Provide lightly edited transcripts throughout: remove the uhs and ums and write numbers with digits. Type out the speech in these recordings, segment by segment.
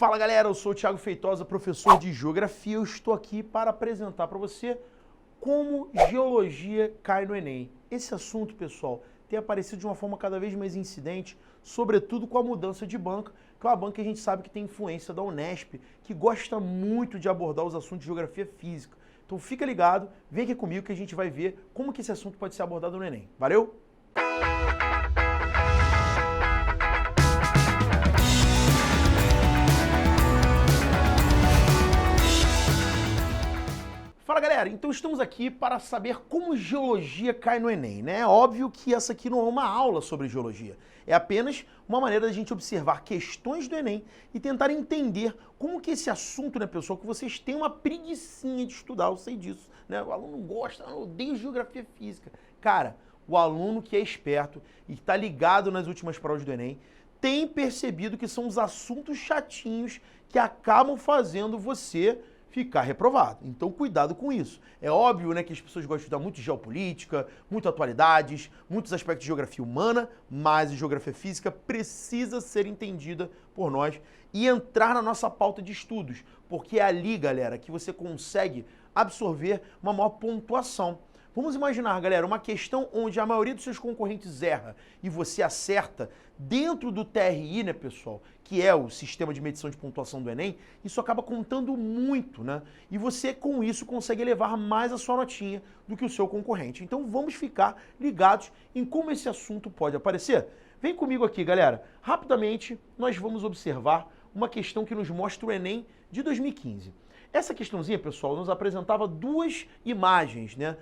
Fala galera, eu sou o Thiago Feitosa, professor de Geografia. Eu estou aqui para apresentar para você como Geologia cai no Enem. Esse assunto, pessoal, tem aparecido de uma forma cada vez mais incidente, sobretudo com a mudança de banca, que é uma banca que a gente sabe que tem influência da Unesp, que gosta muito de abordar os assuntos de Geografia Física. Então fica ligado, vem aqui comigo que a gente vai ver como que esse assunto pode ser abordado no Enem. Valeu? Fala galera, então estamos aqui para saber como geologia cai no Enem, né? É óbvio que essa aqui não é uma aula sobre geologia, é apenas uma maneira da gente observar questões do Enem e tentar entender como que esse assunto, né, pessoal, que vocês têm uma preguicinha de estudar, eu sei disso, né? O aluno gosta, eu odeio geografia física. Cara, o aluno que é esperto e que está ligado nas últimas provas do Enem tem percebido que são os assuntos chatinhos que acabam fazendo você ficar reprovado. Então, cuidado com isso. É óbvio, né, que as pessoas gostam de estudar muito de geopolítica, muito atualidades, muitos aspectos de geografia humana, mas a geografia física precisa ser entendida por nós e entrar na nossa pauta de estudos, porque é ali, galera, que você consegue absorver uma maior pontuação. Vamos imaginar, galera, uma questão onde a maioria dos seus concorrentes erra e você acerta dentro do TRI, né, pessoal, que é o sistema de medição de pontuação do Enem, isso acaba contando muito, né? E você, com isso, consegue elevar mais a sua notinha do que o seu concorrente. Então, vamos ficar ligados em como esse assunto pode aparecer. Vem comigo aqui, galera. Rapidamente, nós vamos observar uma questão que nos mostra o Enem de 2015. Essa questãozinha, pessoal, nos apresentava duas imagens, né?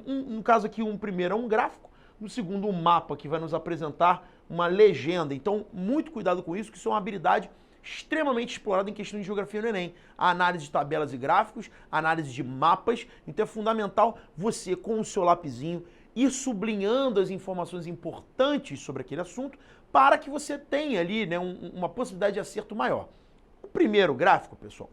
No caso aqui, primeiro é um gráfico, no segundo um mapa que vai nos apresentar uma legenda. Então, muito cuidado com isso, que isso é uma habilidade extremamente explorada em questão de geografia no Enem. A análise de tabelas e gráficos, a análise de mapas. Então é fundamental você, com o seu lapisinho, ir sublinhando as informações importantes sobre aquele assunto para que você tenha ali, né, uma possibilidade de acerto maior. O primeiro gráfico, pessoal,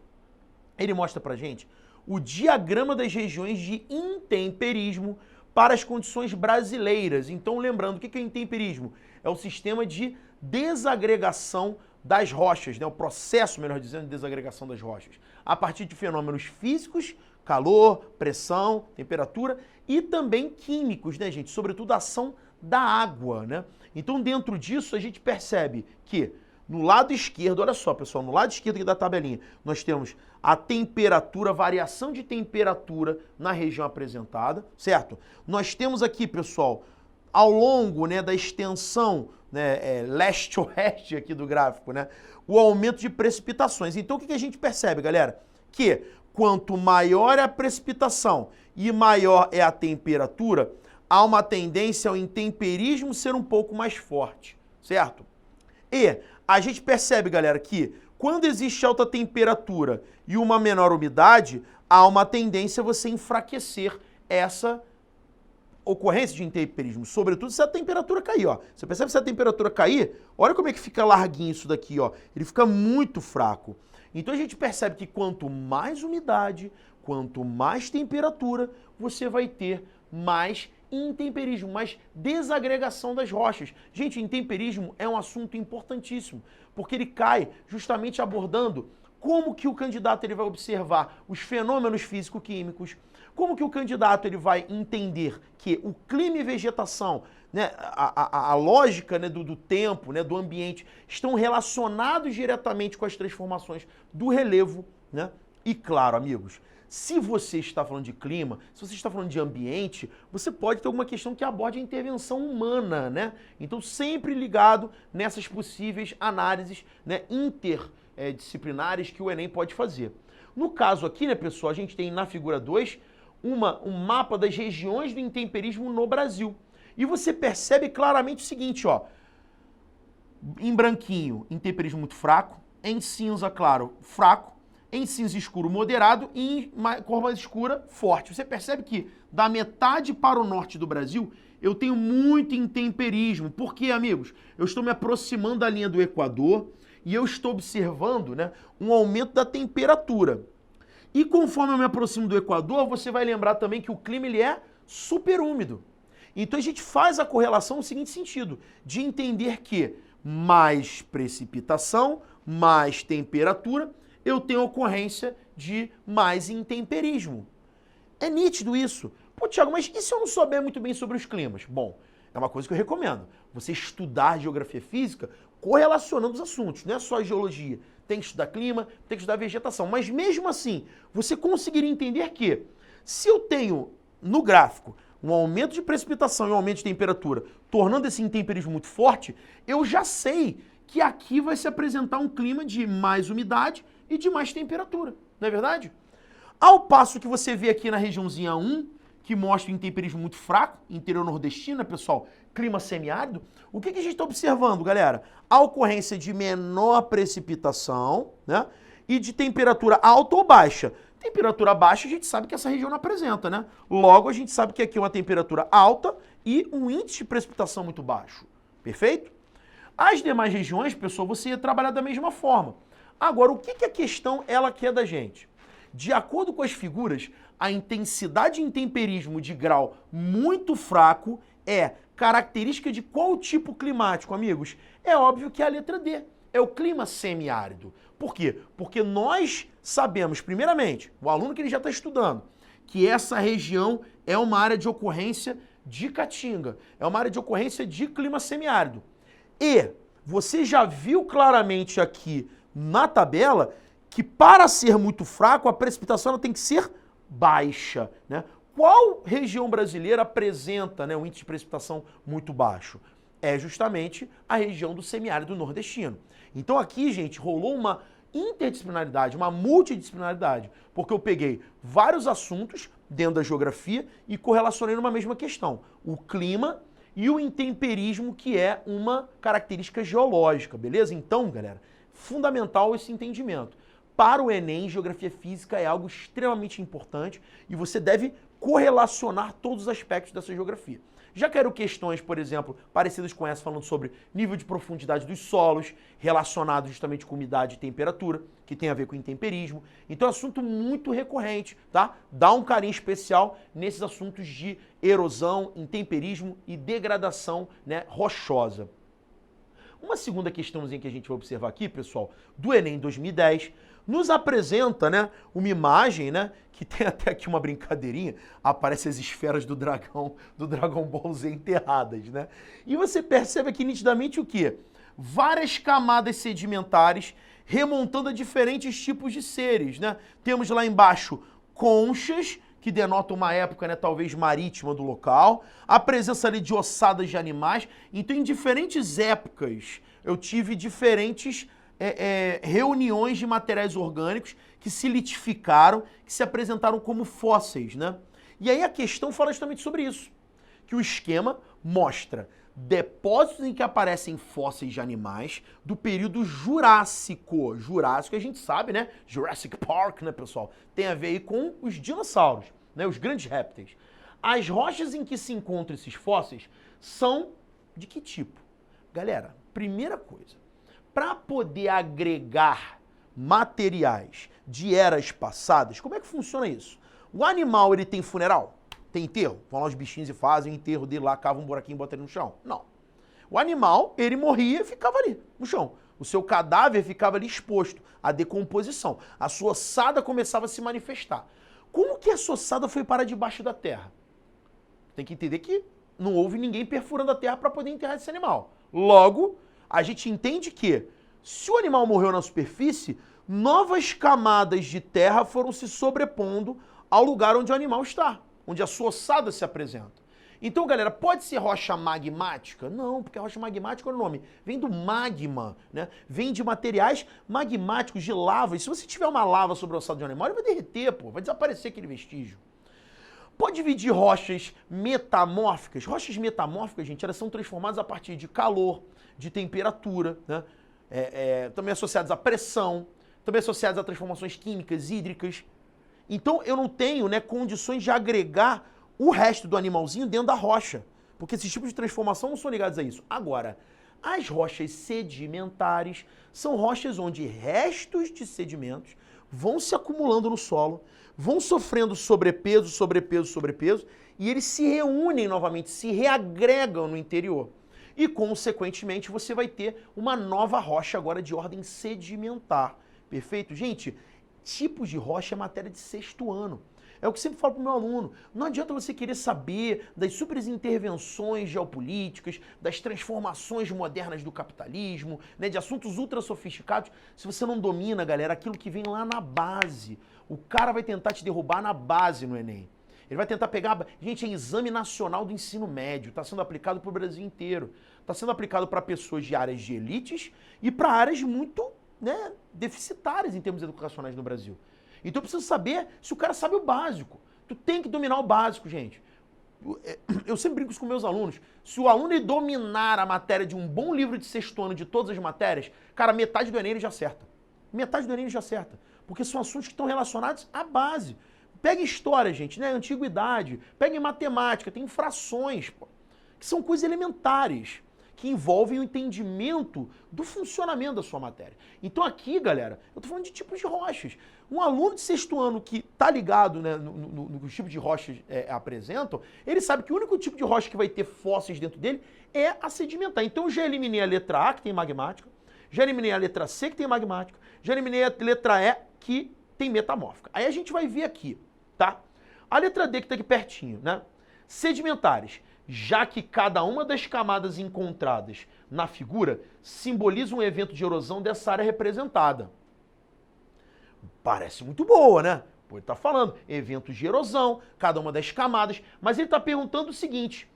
ele mostra pra gente o diagrama das regiões de intemperismo para as condições brasileiras. Então, lembrando, o que é intemperismo? É o sistema de desagregação das rochas, né? O processo, melhor dizendo, de desagregação das rochas, a partir de fenômenos físicos, calor, pressão, temperatura, e também químicos, né, gente? Sobretudo a ação da água, né? Então, dentro disso, a gente percebe que no lado esquerdo, olha só, pessoal, no lado esquerdo aqui da tabelinha, nós temos a temperatura, variação de temperatura na região apresentada, certo? Nós temos aqui, pessoal, ao longo, né, da extensão, né, leste-oeste aqui do gráfico, né, o aumento de precipitações. Então, o que a gente percebe, galera? Que quanto maior é a precipitação e maior é a temperatura, há uma tendência ao intemperismo ser um pouco mais forte, certo? E a gente percebe, galera, que quando existe alta temperatura e uma menor umidade, há uma tendência a você enfraquecer essa ocorrência de intemperismo, sobretudo se a temperatura cair, ó. Você percebe se a temperatura cair? Olha como é que fica larguinho isso daqui, ó. Ele fica muito fraco. Então a gente percebe que quanto mais umidade, quanto mais temperatura, você vai ter mais intemperismo, mais desagregação das rochas. Gente, intemperismo é um assunto importantíssimo, porque ele cai justamente abordando como que o candidato ele vai observar os fenômenos físico-químicos, como que o candidato ele vai entender que o clima e vegetação, né, a lógica, né, do tempo, né, do ambiente, estão relacionados diretamente com as transformações do relevo, né? E claro, amigos, se você está falando de clima, se você está falando de ambiente, você pode ter alguma questão que aborde a intervenção humana, né? Então, sempre ligado nessas possíveis análises, né, interdisciplinares que o Enem pode fazer. No caso aqui, né, pessoal, a gente tem na figura 2 um mapa das regiões do intemperismo no Brasil. E você percebe claramente o seguinte, ó. Em branquinho, intemperismo muito fraco. Em cinza, claro, fraco. Em cinza escuro, moderado, e em cor mais escura, forte. Você percebe que da metade para o norte do Brasil, eu tenho muito intemperismo. Por quê, amigos? Eu estou me aproximando da linha do Equador e eu estou observando, né, um aumento da temperatura. E conforme eu me aproximo do Equador, você vai lembrar também que o clima ele é superúmido. Então a gente faz a correlação no seguinte sentido, de entender que mais precipitação, mais temperatura, eu tenho ocorrência de mais intemperismo. É nítido isso. Pô, Thiago, mas e se eu não souber muito bem sobre os climas? Bom, é uma coisa que eu recomendo. Você estudar geografia física correlacionando os assuntos, não é só a geologia. Tem que estudar clima, tem que estudar vegetação. Mas mesmo assim, você conseguiria entender que se eu tenho no gráfico um aumento de precipitação e um aumento de temperatura, tornando esse intemperismo muito forte, eu já sei que aqui vai se apresentar um clima de mais umidade e de mais temperatura, não é verdade? Ao passo que você vê aqui na regiãozinha 1, que mostra o intemperismo muito fraco, interior nordestino, né, pessoal? Clima semiárido. O que a gente está observando, galera? A ocorrência de menor precipitação, né? E de temperatura alta ou baixa. Temperatura baixa a gente sabe que essa região não apresenta, né? Logo a gente sabe que aqui é uma temperatura alta e um índice de precipitação muito baixo. Perfeito? As demais regiões, pessoal, você ia trabalhar da mesma forma. Agora, o que a questão ela quer da gente? De acordo com as figuras, a intensidade de intemperismo de grau muito fraco é característica de qual tipo climático, amigos? É óbvio que é a letra D, é o clima semiárido. Por quê? Porque nós sabemos, primeiramente, o aluno que ele já está estudando, que essa região é uma área de ocorrência de caatinga, é uma área de ocorrência de clima semiárido. E você já viu claramente aqui na tabela que para ser muito fraco, a precipitação ela tem que ser baixa, né? Qual região brasileira apresenta, né, um índice de precipitação muito baixo? É justamente a região do semiárido nordestino. Então aqui, gente, rolou uma interdisciplinaridade, uma multidisciplinaridade, porque eu peguei vários assuntos dentro da geografia e correlacionei numa mesma questão, o clima e o intemperismo, que é uma característica geológica, beleza? Então, galera, fundamental esse entendimento. Para o Enem, geografia física é algo extremamente importante e você deve correlacionar todos os aspectos dessa geografia. Já quero questões, por exemplo, parecidas com essa, falando sobre nível de profundidade dos solos, relacionado justamente com umidade e temperatura, que tem a ver com intemperismo. Então é um assunto muito recorrente, tá? Dá um carinho especial nesses assuntos de erosão, intemperismo e degradação, né, rochosa. Uma segunda questãozinha que a gente vai observar aqui, pessoal, do Enem 2010, nos apresenta, né, uma imagem, né, que tem até aqui uma brincadeirinha, aparecem as esferas do Dragon Ball Z enterradas, né? E você percebe aqui nitidamente o quê? Várias camadas sedimentares remontando a diferentes tipos de seres, né? Temos lá embaixo conchas, que denotam uma época, né, talvez marítima do local, a presença ali de ossadas de animais. Então, em diferentes épocas, eu tive diferentes reuniões de materiais orgânicos que se litificaram, que se apresentaram como fósseis, né? E aí a questão fala justamente sobre isso, que o esquema mostra depósitos em que aparecem fósseis de animais do período Jurássico. Jurássico a gente sabe, né? Jurassic Park, né, pessoal? Tem a ver aí com os dinossauros, né? Os grandes répteis. As rochas em que se encontram esses fósseis são de que tipo? Galera, primeira coisa, para poder agregar materiais de eras passadas, como é que funciona isso? O animal, ele tem funeral? Tem enterro? Vão lá os bichinhos e fazem o enterro dele lá, cavam um buraquinho e botam ele no chão? Não. O animal, ele morria e ficava ali, no chão. O seu cadáver ficava ali exposto à decomposição. A sua ossada começava a se manifestar. Como que essa ossada foi parar debaixo da terra? Tem que entender que não houve ninguém perfurando a terra para poder enterrar esse animal. Logo, a gente entende que, se o animal morreu na superfície, novas camadas de terra foram se sobrepondo ao lugar onde o animal está, onde a sua ossada se apresenta. Então, galera, pode ser rocha magmática? Não, porque a rocha magmática é o nome. Vem do magma, né? Vem de materiais magmáticos, de lava. E se você tiver uma lava sobre a ossada de um animal, ele vai derreter, pô, vai desaparecer aquele vestígio. Pode dividir rochas metamórficas. Rochas metamórficas, gente, elas são transformadas a partir de calor, de temperatura, né? Também associadas à pressão, também associadas a transformações químicas, hídricas. Então eu não tenho, né, condições de agregar o resto do animalzinho dentro da rocha, porque esses tipos de transformação não são ligados a isso. Agora, as rochas sedimentares são rochas onde restos de sedimentos vão se acumulando no solo, vão sofrendo sobrepeso, sobrepeso, sobrepeso, e eles se reúnem novamente, se reagregam no interior. E, consequentemente, você vai ter uma nova rocha agora de ordem sedimentar. Perfeito? Gente, tipos de rocha é matéria de sexto ano. É o que eu sempre falo para o meu aluno. Não adianta você querer saber das super intervenções geopolíticas, das transformações modernas do capitalismo, né, de assuntos ultra sofisticados, se você não domina, galera, aquilo que vem lá na base. O cara vai tentar te derrubar na base no Enem. Ele vai tentar pegar... Gente, é Exame Nacional do Ensino Médio. Está sendo aplicado para o Brasil inteiro. Está sendo aplicado para pessoas de áreas de elites e para áreas muito, né, deficitárias em termos educacionais no Brasil. Então eu preciso saber se o cara sabe o básico. Tu tem que dominar o básico, gente. Eu sempre brinco com meus alunos. Se o aluno dominar a matéria de um bom livro de sexto ano de todas as matérias, cara, metade do Enem ele já acerta. Metade do Enem ele já acerta. Porque são assuntos que estão relacionados à base. Pega história, gente, né? Antiguidade. Pega em matemática, tem frações, pô, que são coisas elementares, que envolvem o entendimento do funcionamento da sua matéria. Então aqui, galera, eu tô falando de tipos de rochas. Um aluno de sexto ano que tá ligado, né, no que os tipos de rochas apresentam, ele sabe que o único tipo de rocha que vai ter fósseis dentro dele é a sedimentar. Então eu já eliminei a letra A, que tem magmática, já eliminei a letra C, que tem magmática, já eliminei a letra E, que tem metamórfica. Aí a gente vai ver aqui, tá? A letra D, que tá aqui pertinho, né? Sedimentares. Já que cada uma das camadas encontradas na figura simboliza um evento de erosão dessa área representada. Parece muito boa, né? Pô, ele está falando eventos de erosão, cada uma das camadas, mas ele está perguntando o seguinte: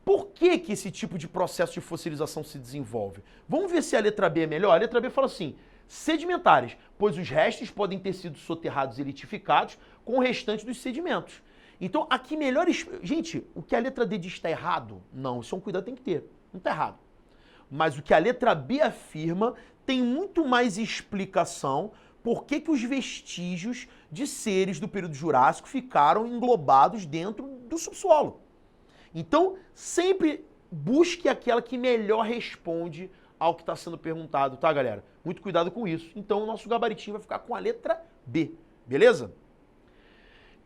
por que que esse tipo de processo de fossilização se desenvolve? Vamos ver se a letra B é melhor. A letra B fala assim: sedimentares, pois os restos podem ter sido soterrados e litificados com o restante dos sedimentos. Então, aqui melhor... Gente, o que a letra D diz está errado? Não, isso é um cuidado que tem que ter. Não está errado. Mas o que a letra B afirma tem muito mais explicação por que os vestígios de seres do período Jurássico ficaram englobados dentro do subsolo. Então, sempre busque aquela que melhor responde ao que está sendo perguntado, tá, galera? Muito cuidado com isso. Então, o nosso gabaritinho vai ficar com a letra B, beleza?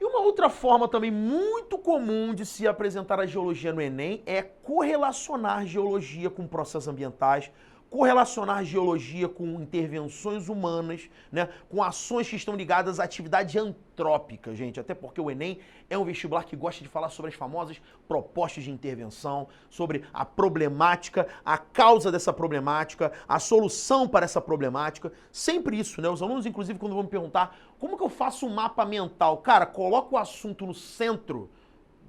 E uma outra forma também muito comum de se apresentar a geologia no Enem é correlacionar geologia com processos ambientais, correlacionar geologia com intervenções humanas, né, com ações que estão ligadas à atividade antrópica, gente. Até porque o Enem é um vestibular que gosta de falar sobre as famosas propostas de intervenção, sobre a problemática, a causa dessa problemática, a solução para essa problemática. Sempre isso, né? Os alunos, inclusive, quando vão me perguntar como que eu faço um mapa mental, cara, coloca o assunto no centro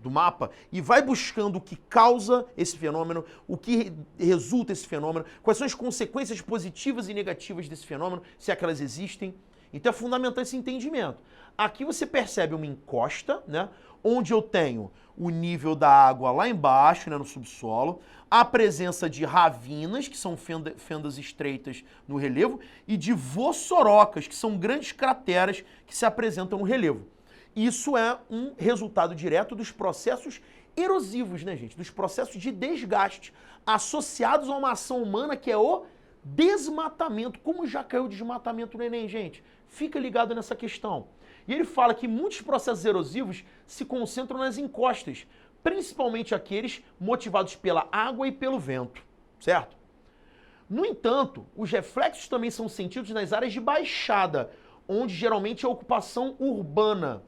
do mapa e vai buscando o que causa esse fenômeno, o que resulta esse fenômeno, quais são as consequências positivas e negativas desse fenômeno, se é que elas existem. Então é fundamental esse entendimento. Aqui você percebe uma encosta, né, onde eu tenho o nível da água lá embaixo, né, no subsolo, a presença de ravinas, que são fendas estreitas no relevo, e de vossorocas, que são grandes crateras que se apresentam no relevo. Isso é um resultado direto dos processos erosivos, né, gente? Dos processos de desgaste associados a uma ação humana que é o desmatamento. Como já caiu o desmatamento no Enem, gente? Fica ligado nessa questão. E ele fala que muitos processos erosivos se concentram nas encostas, principalmente aqueles motivados pela água e pelo vento, certo? No entanto, os reflexos também são sentidos nas áreas de baixada, onde geralmente é a ocupação urbana.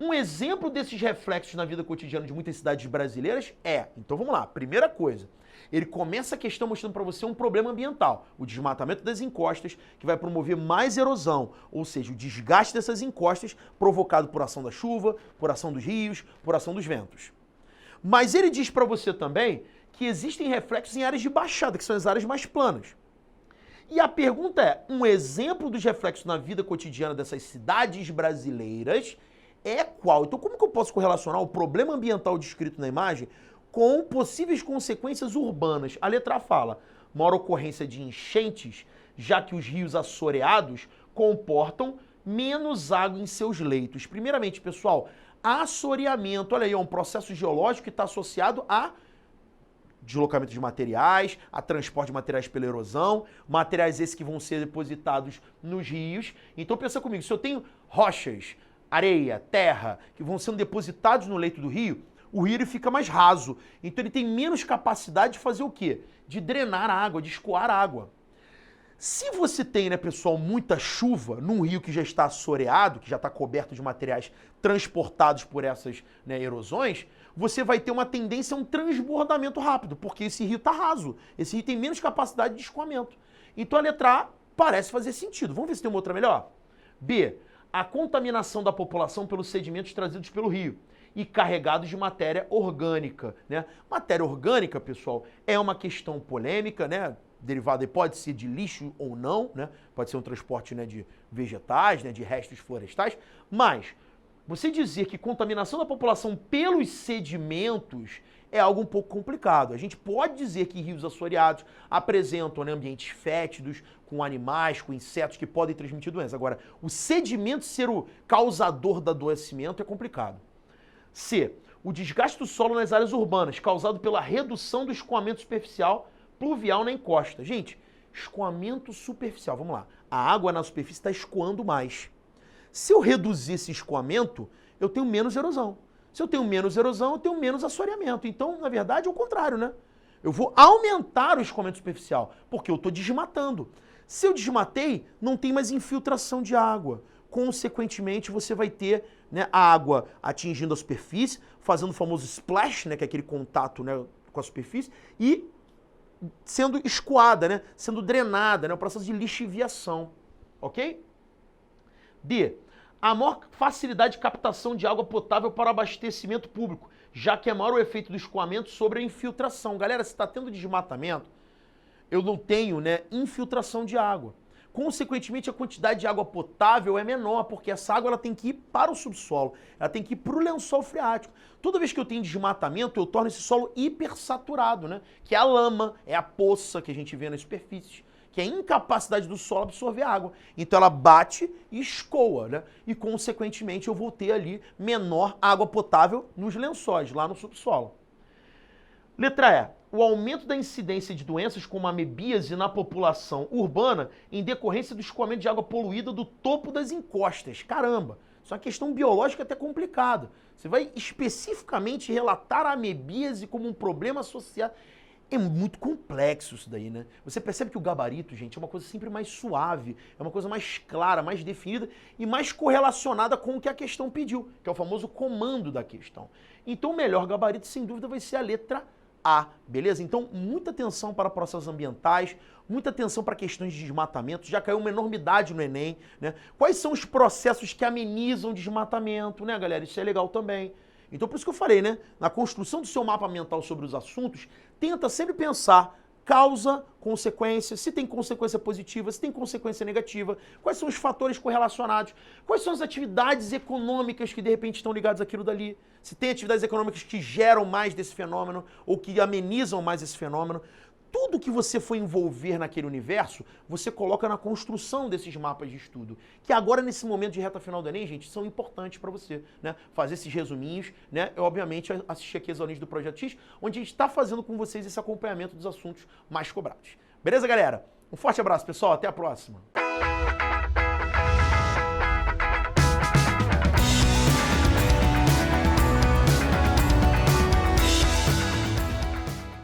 Um exemplo desses reflexos na vida cotidiana de muitas cidades brasileiras é... Então vamos lá, primeira coisa. Ele começa a questão mostrando para você um problema ambiental, o desmatamento das encostas, que vai promover mais erosão, ou seja, o desgaste dessas encostas provocado por ação da chuva, por ação dos rios, por ação dos ventos. Mas ele diz para você também que existem reflexos em áreas de baixada, que são as áreas mais planas. E a pergunta é, um exemplo dos reflexos na vida cotidiana dessas cidades brasileiras é qual? Então como que eu posso correlacionar o problema ambiental descrito na imagem com possíveis consequências urbanas? A letra A fala, maior ocorrência de enchentes, já que os rios assoreados comportam menos água em seus leitos. Primeiramente, pessoal, assoreamento, olha aí, é um processo geológico que está associado a deslocamento de materiais, a transporte de materiais pela erosão, materiais esses que vão ser depositados nos rios. Então pensa comigo, se eu tenho rochas, areia, terra, que vão sendo depositados no leito do rio, o rio ele fica mais raso. Então ele tem menos capacidade de fazer o quê? De drenar a água, de escoar a água. Se você tem, né, pessoal, muita chuva num rio que já está assoreado, que já está coberto de materiais transportados por essas, né, erosões, você vai ter uma tendência a um transbordamento rápido, porque esse rio está raso. Esse rio tem menos capacidade de escoamento. Então a letra A parece fazer sentido. Vamos ver se tem uma outra melhor? B. A contaminação da população pelos sedimentos trazidos pelo rio e carregados de matéria orgânica, né? Matéria orgânica, pessoal, é uma questão polêmica, né? Derivada pode ser de lixo ou não, né? Pode ser um transporte, né, de vegetais, né, de restos florestais, mas você dizer que contaminação da população pelos sedimentos é algo um pouco complicado. A gente pode dizer que rios assoreados apresentam, né, ambientes fétidos, com animais, com insetos que podem transmitir doenças. Agora, o sedimento ser o causador do adoecimento é complicado. C. O desgaste do solo nas áreas urbanas, causado pela redução do escoamento superficial pluvial na encosta. Gente, escoamento superficial, vamos lá. A água na superfície está escoando mais. Se eu reduzir esse escoamento, eu tenho menos erosão. Se eu tenho menos erosão, eu tenho menos assoreamento. Então, na verdade, é o contrário, né? Eu vou aumentar o escoamento superficial, porque eu estou desmatando. Se eu desmatei, não tem mais infiltração de água. Consequentemente, você vai ter, né, a água atingindo a superfície, fazendo o famoso splash, né, que é aquele contato, né, com a superfície, e sendo escoada, né, sendo drenada, né, o processo de lixiviação, ok? D. A maior facilidade de captação de água potável para o abastecimento público, já que é maior o efeito do escoamento sobre a infiltração. Galera, se está tendo desmatamento, eu não tenho, né, infiltração de água. Consequentemente, a quantidade de água potável é menor, porque essa água ela tem que ir para o subsolo, ela tem que ir para o lençol freático. Toda vez que eu tenho desmatamento, eu torno esse solo hipersaturado, né? Que é a lama, é a poça que a gente vê nas superfícies, que é a incapacidade do solo absorver água. Então ela bate e escoa, né? E, consequentemente, eu vou ter ali menor água potável nos lençóis, lá no subsolo. Letra E. O aumento da incidência de doenças como a amebíase na população urbana em decorrência do escoamento de água poluída do topo das encostas. Caramba, isso é uma questão biológica até complicada. Você vai especificamente relatar a amebíase como um problema associado. É muito complexo isso daí, né? Você percebe que o gabarito, gente, é uma coisa sempre mais suave, é uma coisa mais clara, mais definida e mais correlacionada com o que a questão pediu, que é o famoso comando da questão. Então o melhor gabarito, sem dúvida, vai ser a letra A, beleza? Então, muita atenção para processos ambientais, muita atenção para questões de desmatamento, já caiu uma enormidade no Enem, né? Quais são os processos que amenizam o desmatamento, né, galera? Isso é legal também. Então, por isso que eu falei, né? Na construção do seu mapa mental sobre os assuntos, tenta sempre pensar causa, consequência, se tem consequência positiva, se tem consequência negativa, quais são os fatores correlacionados, quais são as atividades econômicas que de repente estão ligadas àquilo dali, se tem atividades econômicas que geram mais desse fenômeno ou que amenizam mais esse fenômeno. Tudo que você for envolver naquele universo, você coloca na construção desses mapas de estudo, que agora, nesse momento de reta final do Enem, gente, são importantes para você, né? Fazer esses resuminhos, né? Eu, obviamente, assisti aqui as aulinhas do Projeto X, onde a gente está fazendo com vocês esse acompanhamento dos assuntos mais cobrados. Beleza, galera? Um forte abraço, pessoal. Até a próxima.